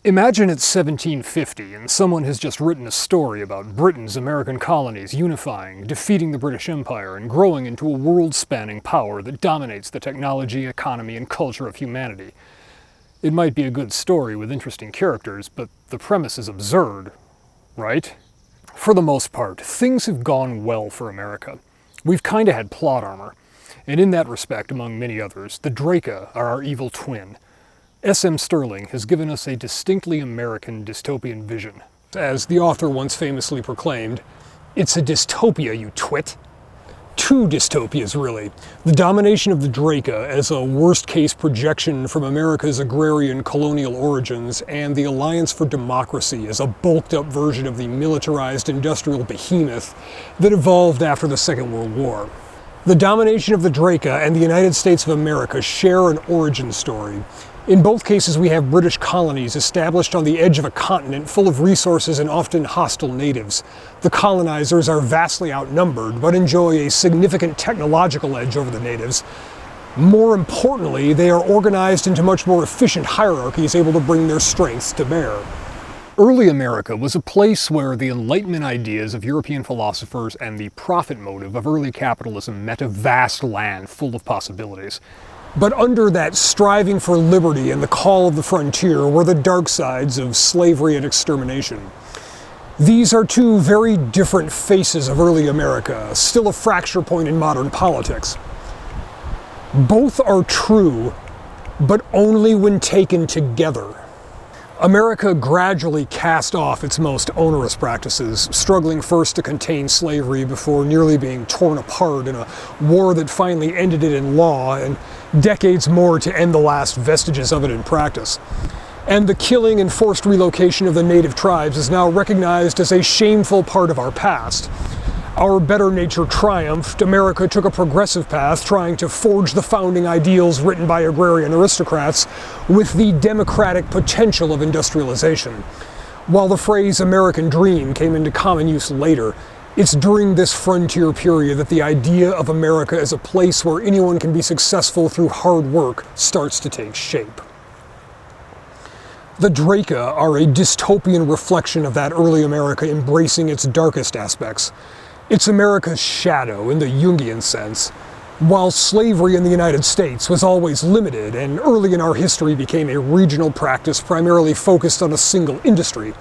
Imagine it's 1750 and someone has just written a story about Britain's American colonies unifying, defeating the British Empire, and growing into a world-spanning power that dominates the technology, economy, and culture of humanity. It might be a good story with interesting characters, but the premise is absurd, right? For the most part, things have gone well for America. We've kinda had plot armor, and in that respect, among many others, the Draka are our evil twin. S.M. Stirling has given us a distinctly American dystopian vision. As the author once famously proclaimed, "It's a dystopia, you twit." Two dystopias, really. The domination of the Draka as a worst-case projection from America's agrarian colonial origins, and the Alliance for Democracy as a bulked-up version of the militarized industrial behemoth that evolved after the Second World War. The domination of the Draka and the United States of America share an origin story. In both cases, we have British colonies established on the edge of a continent full of resources and often hostile natives. The colonizers are vastly outnumbered, but enjoy a significant technological edge over the natives. More importantly, they are organized into much more efficient hierarchies able to bring their strengths to bear. Early America was a place where the Enlightenment ideas of European philosophers and the profit motive of early capitalism met a vast land full of possibilities. But under that striving for liberty and the call of the frontier were the dark sides of slavery and extermination. These are two very different faces of early America, still a fracture point in modern politics. Both are true, but only when taken together. America gradually cast off its most onerous practices, struggling first to contain slavery before nearly being torn apart in a war that finally ended it in law, and decades more to end the last vestiges of it in practice. And the killing and forced relocation of the native tribes is now recognized as a shameful part of our past. Our better nature triumphed. America took a progressive path, trying to forge the founding ideals written by agrarian aristocrats with the democratic potential of industrialization. While the phrase American dream came into common use later, it's during this frontier period that the idea of America as a place where anyone can be successful through hard work starts to take shape. The Draka are a dystopian reflection of that early America embracing its darkest aspects. It's America's shadow in the Jungian sense. While slavery in the United States was always limited and early in our history became a regional practice primarily focused on a single industry,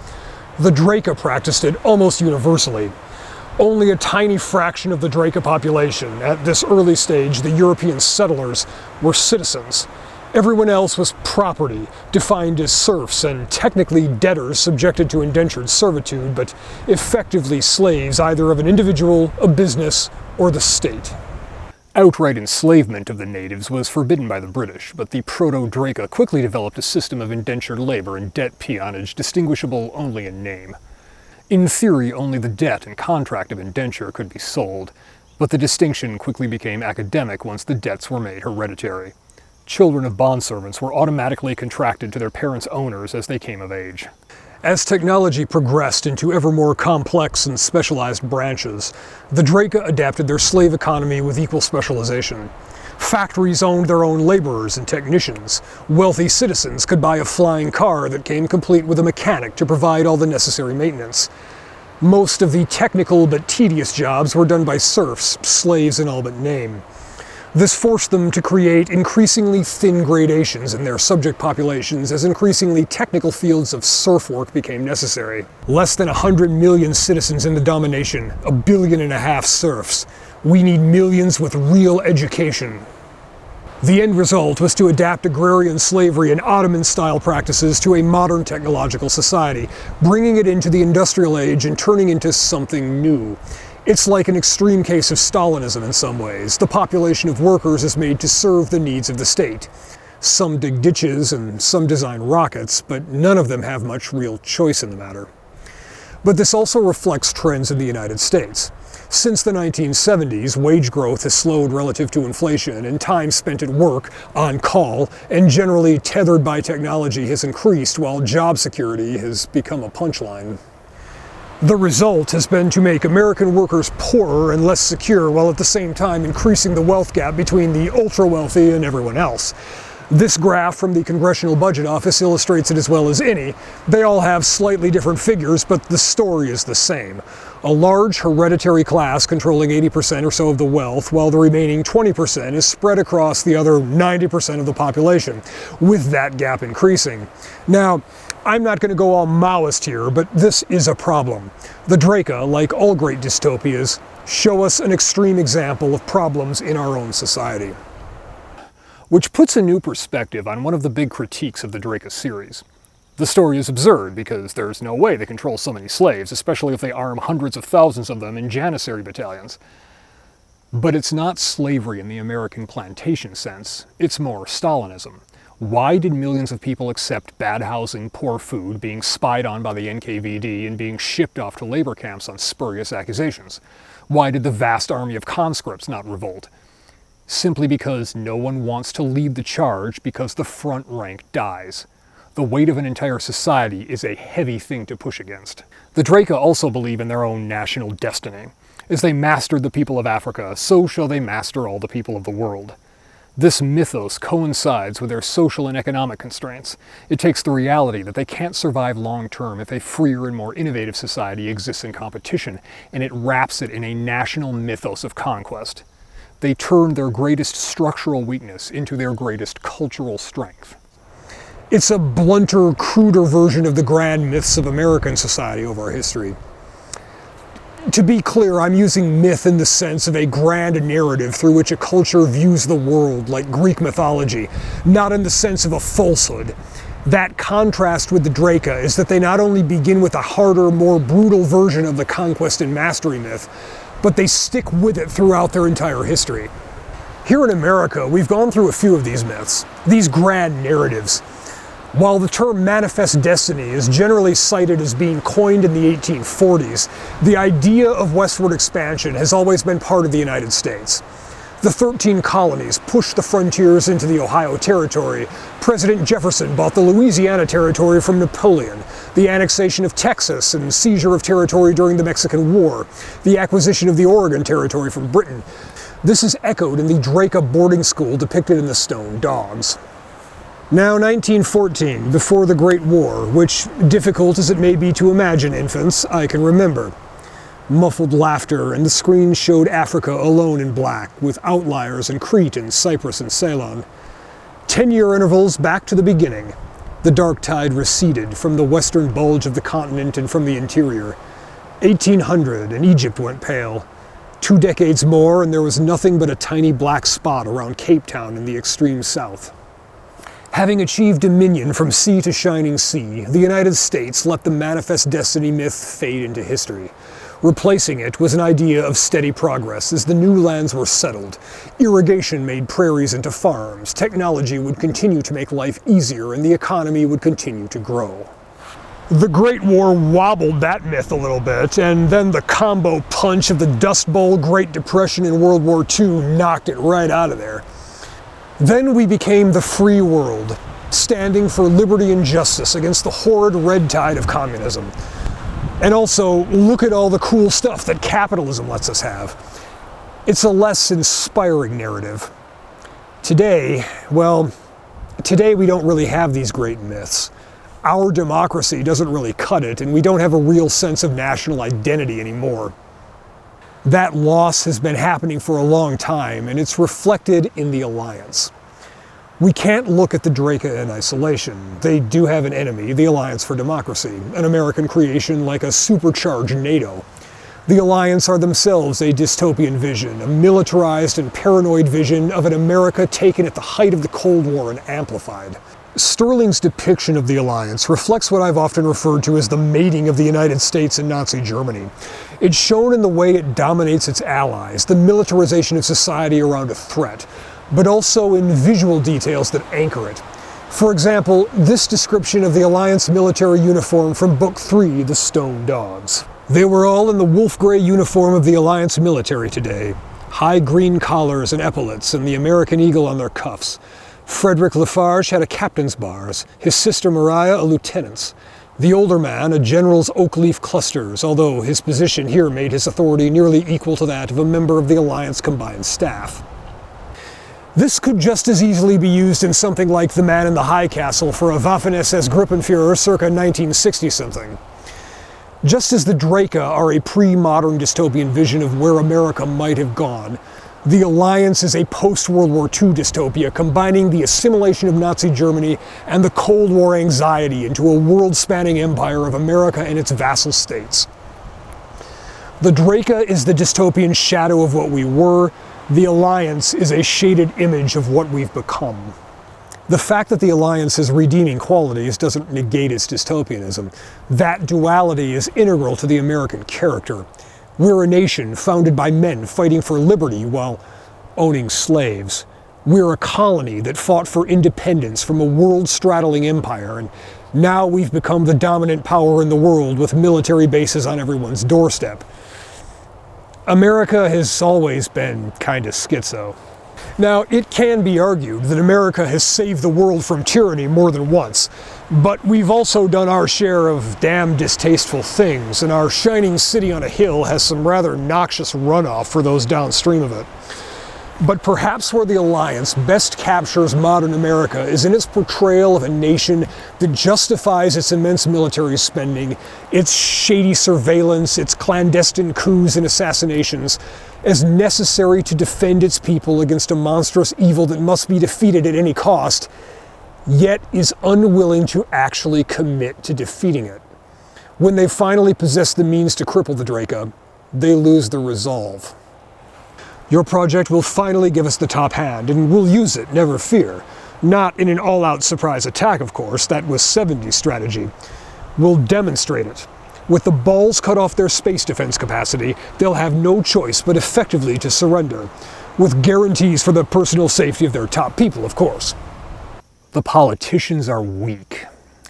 the Draka practiced it almost universally. Only a tiny fraction of the Draka population, at this early stage the European settlers, were citizens. Everyone else was property, defined as serfs and technically debtors subjected to indentured servitude, but effectively slaves either of an individual, a business, or the state. Outright enslavement of the natives was forbidden by the British, but the proto-Draka quickly developed a system of indentured labor and debt peonage distinguishable only in name. In theory, only the debt and contract of indenture could be sold, but the distinction quickly became academic once the debts were made hereditary. Children of bondservants were automatically contracted to their parents' owners as they came of age. As technology progressed into ever more complex and specialized branches, the Draka adapted their slave economy with equal specialization. Factories owned their own laborers and technicians. Wealthy citizens could buy a flying car that came complete with a mechanic to provide all the necessary maintenance. Most of the technical but tedious jobs were done by serfs, slaves in all but name. This forced them to create increasingly thin gradations in their subject populations as increasingly technical fields of serf work became necessary. Less than 100 million citizens in the domination, 1.5 billion serfs. We need millions with real education. The end result was to adapt agrarian slavery and Ottoman-style practices to a modern technological society, bringing it into the industrial age and turning into something new. It's like an extreme case of Stalinism in some ways. The population of workers is made to serve the needs of the state. Some dig ditches and some design rockets, but none of them have much real choice in the matter. But this also reflects trends in the United States. Since the 1970s, wage growth has slowed relative to inflation, and time spent at work, on call, and generally tethered by technology has increased, while job security has become a punchline. The result has been to make American workers poorer and less secure, while at the same time increasing the wealth gap between the ultra-wealthy and everyone else. This graph from the Congressional Budget Office illustrates it as well as any. They all have slightly different figures, but the story is the same. A large hereditary class controlling 80% or so of the wealth, while the remaining 20% is spread across the other 90% of the population, with that gap increasing. Now, I'm not going to go all Maoist here, but this is a problem. The Draka, like all great dystopias, show us an extreme example of problems in our own society. Which puts a new perspective on one of the big critiques of the Draka series. The story is absurd because there's no way they control so many slaves, especially if they arm hundreds of thousands of them in Janissary battalions. But it's not slavery in the American plantation sense, it's more Stalinism. Why did millions of people accept bad housing, poor food, being spied on by the NKVD, and being shipped off to labor camps on spurious accusations? Why did the vast army of conscripts not revolt? Simply because no one wants to lead the charge because the front rank dies. The weight of an entire society is a heavy thing to push against. The Draka also believe in their own national destiny. As they mastered the people of Africa, so shall they master all the people of the world. This mythos coincides with their social and economic constraints. It takes the reality that they can't survive long-term if a freer and more innovative society exists in competition, and it wraps it in a national mythos of conquest. They turn their greatest structural weakness into their greatest cultural strength. It's a blunter, cruder version of the grand myths of American society over our history. To be clear, I'm using myth in the sense of a grand narrative through which a culture views the world, like Greek mythology, not in the sense of a falsehood. That contrast with the Draka is that they not only begin with a harder, more brutal version of the conquest and mastery myth, but they stick with it throughout their entire history. Here in America, we've gone through a few of these myths, these grand narratives. While the term manifest destiny is generally cited as being coined in the 1840s, the idea of westward expansion has always been part of the United States. The 13 colonies pushed the frontiers into the Ohio Territory. President Jefferson bought the Louisiana Territory from Napoleon. The annexation of Texas and seizure of territory during the Mexican War. The acquisition of the Oregon Territory from Britain. This is echoed in the Draka boarding school depicted in the stone dogs. Now 1914, before the Great War, which, difficult as it may be to imagine infants, I can remember. Muffled laughter, and the screen showed Africa alone in black, with outliers in Crete and Cyprus and Ceylon. 10-year intervals back to the beginning. The dark tide receded from the western bulge of the continent and from the interior. 1800, and Egypt went pale. 2 decades more, and there was nothing but a tiny black spot around Cape Town in the extreme south. Having achieved dominion from sea to shining sea, the United States let the manifest destiny myth fade into history. Replacing it was an idea of steady progress as the new lands were settled. Irrigation made prairies into farms, technology would continue to make life easier, and the economy would continue to grow. The Great War wobbled that myth a little bit, and then the combo punch of the Dust Bowl, Great Depression, and World War II knocked it right out of there. Then we became the free world, standing for liberty and justice against the horrid red tide of communism. And also, look at all the cool stuff that capitalism lets us have. It's a less inspiring narrative. Today, well, today we don't really have these great myths. Our democracy doesn't really cut it, and we don't have a real sense of national identity anymore. That loss has been happening for a long time, and it's reflected in the alliance. We can't look at the Draka in isolation. They do have an enemy, the Alliance for Democracy, an American creation like a supercharged NATO. The Alliance are themselves a dystopian vision, a militarized and paranoid vision of an America taken at the height of the Cold War and amplified. Sterling's depiction of the Alliance reflects what I've often referred to as the mating of the United States and Nazi Germany. It's shown in the way it dominates its allies, the militarization of society around a threat, but also in visual details that anchor it. For example, this description of the Alliance military uniform from Book 3, The Stone Dogs. They were all in the wolf-gray uniform of the Alliance military today. High green collars and epaulets, and the American eagle on their cuffs. Frederick Lafarge had a captain's bars, his sister Maria a lieutenant's. The older man a general's oak leaf clusters, although his position here made his authority nearly equal to that of a member of the Alliance combined staff. This could just as easily be used in something like The Man in the High Castle for a Waffen-SS Gruppenführer circa 1960-something. Just as the Draka are a pre-modern dystopian vision of where America might have gone, the Alliance is a post-World War II dystopia combining the assimilation of Nazi Germany and the Cold War anxiety into a world-spanning empire of America and its vassal states. The Draka is the dystopian shadow of what we were. The Alliance is a shaded image of what we've become. The fact that the Alliance has redeeming qualities doesn't negate its dystopianism. That duality is integral to the American character. We're a nation founded by men fighting for liberty while owning slaves. We're a colony that fought for independence from a world-straddling empire, and now we've become the dominant power in the world with military bases on everyone's doorstep. America has always been kind of schizo. Now, it can be argued that America has saved the world from tyranny more than once, but we've also done our share of damn distasteful things, and our shining city on a hill has some rather noxious runoff for those downstream of it. But perhaps where the Alliance best captures modern America is in its portrayal of a nation that justifies its immense military spending, its shady surveillance, its clandestine coups and assassinations, as necessary to defend its people against a monstrous evil that must be defeated at any cost, yet is unwilling to actually commit to defeating it. When they finally possess the means to cripple the Draka, they lose their resolve. Your project will finally give us the top hand, and we'll use it, never fear. Not in an all-out surprise attack, of course, that was 70s strategy. We'll demonstrate it. With the balls cut off their space defense capacity, they'll have no choice but effectively to surrender, with guarantees for the personal safety of their top people, of course. The politicians are weak.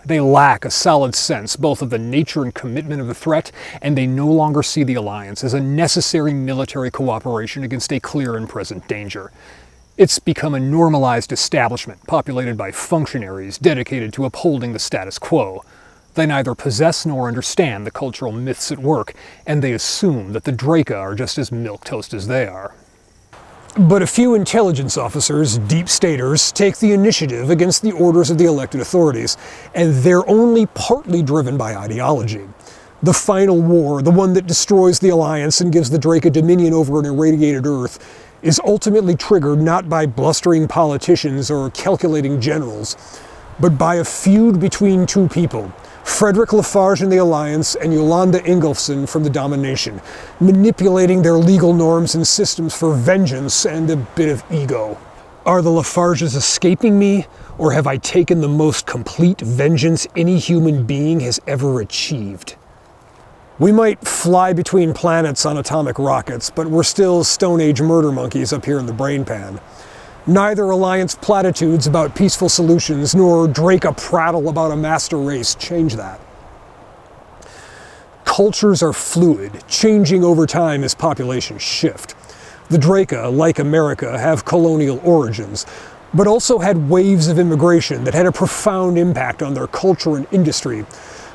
They lack a solid sense both of the nature and commitment of the threat, and they no longer see the Alliance as a necessary military cooperation against a clear and present danger. It's become a normalized establishment populated by functionaries dedicated to upholding the status quo. They neither possess nor understand the cultural myths at work, and they assume that the Draka are just as milquetoast as they are. But a few intelligence officers, deep staters, take the initiative against the orders of the elected authorities, and they're only partly driven by ideology. The final war, the one that destroys the Alliance and gives the Draka dominion over an irradiated Earth, is ultimately triggered not by blustering politicians or calculating generals, but by a feud between two people, Frederick Lafarge in the Alliance and Yolanda Ingolfsson from the Domination, manipulating their legal norms and systems for vengeance and a bit of ego. Are the Lafarges escaping me, or have I taken the most complete vengeance any human being has ever achieved? We might fly between planets on atomic rockets, but we're still Stone Age murder monkeys up here in the brain pan. Neither Alliance platitudes about peaceful solutions nor Draka prattle about a master race change that. Cultures are fluid, changing over time as populations shift. The Draka, like America, have colonial origins, but also had waves of immigration that had a profound impact on their culture and industry.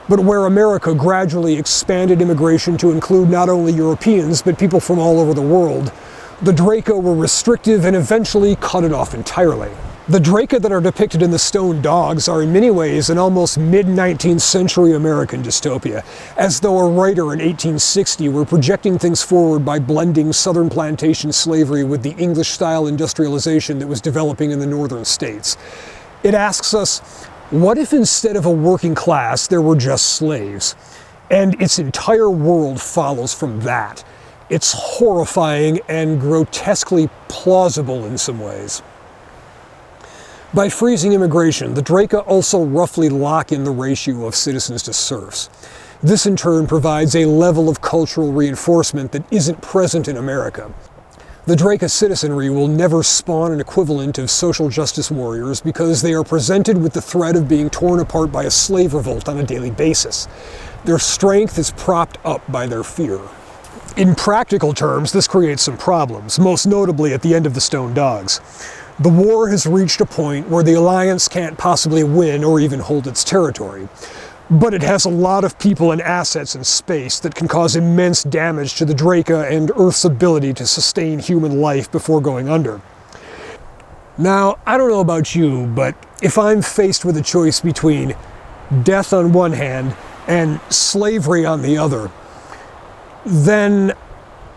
But where America gradually expanded immigration to include not only Europeans, but people from all over the world, the Draka were restrictive and eventually cut it off entirely. The Draka that are depicted in the Stone Dogs are in many ways an almost mid-19th century American dystopia, as though a writer in 1860 were projecting things forward by blending southern plantation slavery with the English-style industrialization that was developing in the northern states. It asks us, what if instead of a working class there were just slaves? And its entire world follows from that. It's horrifying and grotesquely plausible in some ways. By freezing immigration, the Draka also roughly lock in the ratio of citizens to serfs. This in turn provides a level of cultural reinforcement that isn't present in America. The Draka citizenry will never spawn an equivalent of social justice warriors because they are presented with the threat of being torn apart by a slave revolt on a daily basis. Their strength is propped up by their fear. In practical terms, this creates some problems, most notably at the end of the Stone Dogs. The war has reached a point where the Alliance can't possibly win or even hold its territory. But it has a lot of people and assets in space that can cause immense damage to the Draka and Earth's ability to sustain human life before going under. Now, I don't know about you, but if I'm faced with a choice between death on one hand and slavery on the other, then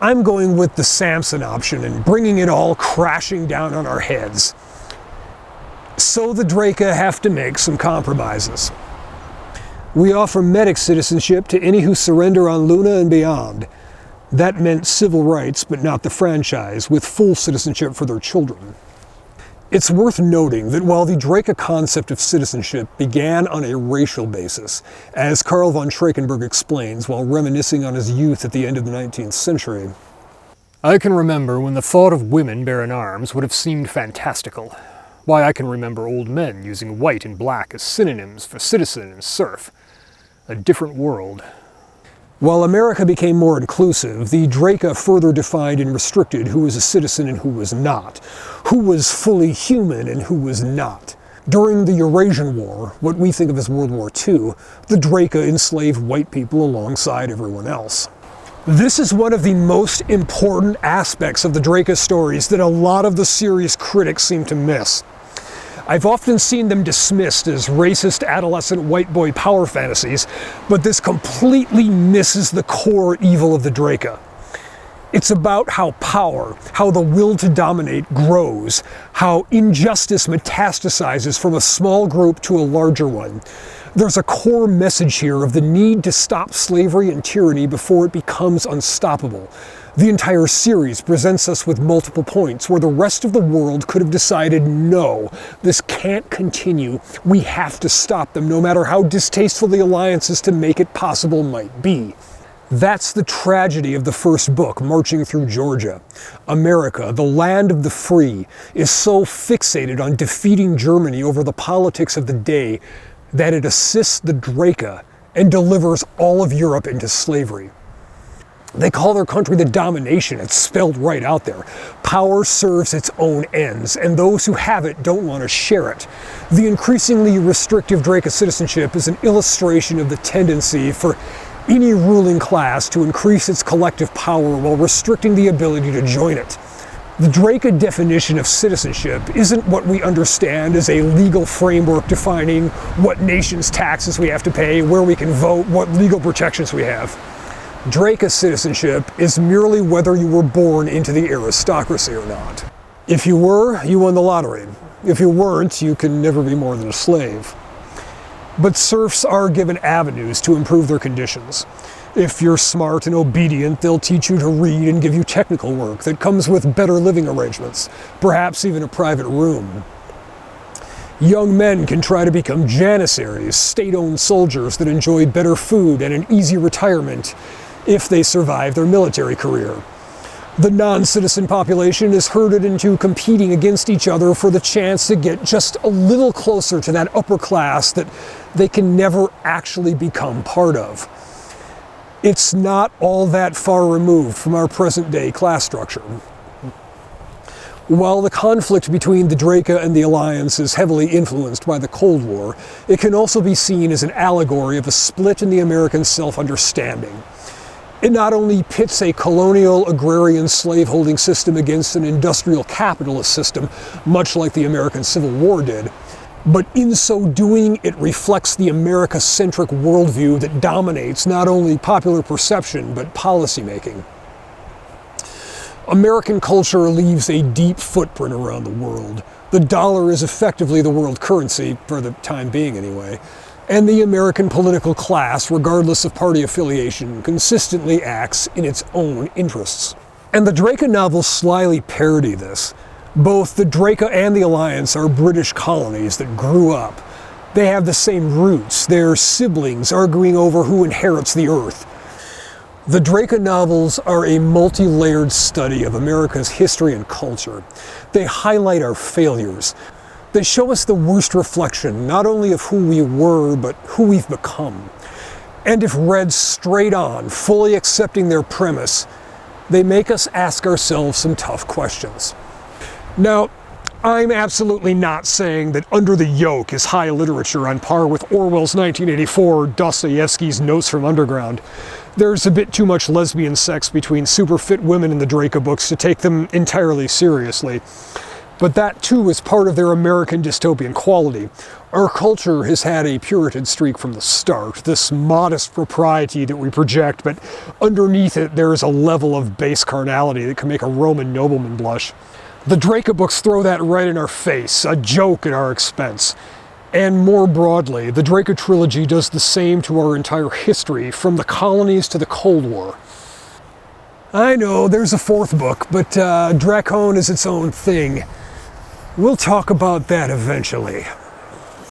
I'm going with the Samson option and bringing it all crashing down on our heads. So the Draka have to make some compromises. We offer medic citizenship to any who surrender on Luna and beyond. That meant civil rights, but not the franchise, with full citizenship for their children. It's worth noting that while the Draka concept of citizenship began on a racial basis, as Karl von Schreckenberg explains while reminiscing on his youth at the end of the 19th century, I can remember when the thought of women bearing arms would have seemed fantastical. Why, I can remember old men using white and black as synonyms for citizen and serf. A different world. While America became more inclusive, the Draka further defined and restricted who was a citizen and who was not, who was fully human and who was not. During the Eurasian War, what we think of as World War II, the Draka enslaved white people alongside everyone else. This is one of the most important aspects of the Draka stories that a lot of the serious critics seem to miss. I've often seen them dismissed as racist adolescent white boy power fantasies, but this completely misses the core evil of the Draka. It's about how power, how the will to dominate grows, how injustice metastasizes from a small group to a larger one. There's a core message here of the need to stop slavery and tyranny before it becomes unstoppable. The entire series presents us with multiple points where the rest of the world could have decided, no, this can't continue. We have to stop them, no matter how distasteful the alliances to make it possible might be. That's the tragedy of the first book, Marching Through Georgia. America, the land of the free, is so fixated on defeating Germany over the politics of the day that it assists the Draka and delivers all of Europe into slavery. They call their country the domination. It's spelled right out there. Power serves its own ends, and those who have it don't want to share it. The increasingly restrictive Draka citizenship is an illustration of the tendency for any ruling class to increase its collective power while restricting the ability to join it. The Draka definition of citizenship isn't what we understand as a legal framework defining what nation's taxes we have to pay, where we can vote, what legal protections we have. Draka citizenship is merely whether you were born into the aristocracy or not. If you were, you won the lottery. If you weren't, you can never be more than a slave. But serfs are given avenues to improve their conditions. If you're smart and obedient, they'll teach you to read and give you technical work that comes with better living arrangements, perhaps even a private room. Young men can try to become janissaries, state-owned soldiers that enjoy better food and an easy retirement if they survive their military career. The non-citizen population is herded into competing against each other for the chance to get just a little closer to that upper class that they can never actually become part of. It's not all that far removed from our present-day class structure. While the conflict between the Draka and the Alliance is heavily influenced by the Cold War, it can also be seen as an allegory of a split in the American self-understanding. It not only pits a colonial, agrarian, slaveholding system against an industrial capitalist system, much like the American Civil War did, but in so doing, it reflects the America-centric worldview that dominates not only popular perception, but policymaking. American culture leaves a deep footprint around the world. The dollar is effectively the world currency, for the time being anyway, and the American political class, regardless of party affiliation, consistently acts in its own interests. And the Draka novels slyly parody this. Both the Draka and the Alliance are British colonies that grew up. They have the same roots, they're siblings arguing over who inherits the earth. The Draka novels are a multi-layered study of America's history and culture. They highlight our failures. They show us the worst reflection, not only of who we were, but who we've become. And if read straight on, fully accepting their premise, they make us ask ourselves some tough questions. Now, I'm absolutely not saying that Under the Yoke is high literature on par with Orwell's 1984 or Dostoevsky's Notes from Underground. There's a bit too much lesbian sex between super fit women in the Draka books to take them entirely seriously. But that too is part of their American dystopian quality. Our culture has had a Puritan streak from the start, this modest propriety that we project, but underneath it there is a level of base carnality that can make a Roman nobleman blush. The Draka books throw that right in our face, a joke at our expense. And more broadly, the Draka trilogy does the same to our entire history, from the colonies to the Cold War. I know, there's a fourth book, but Dracon is its own thing. We'll talk about that eventually.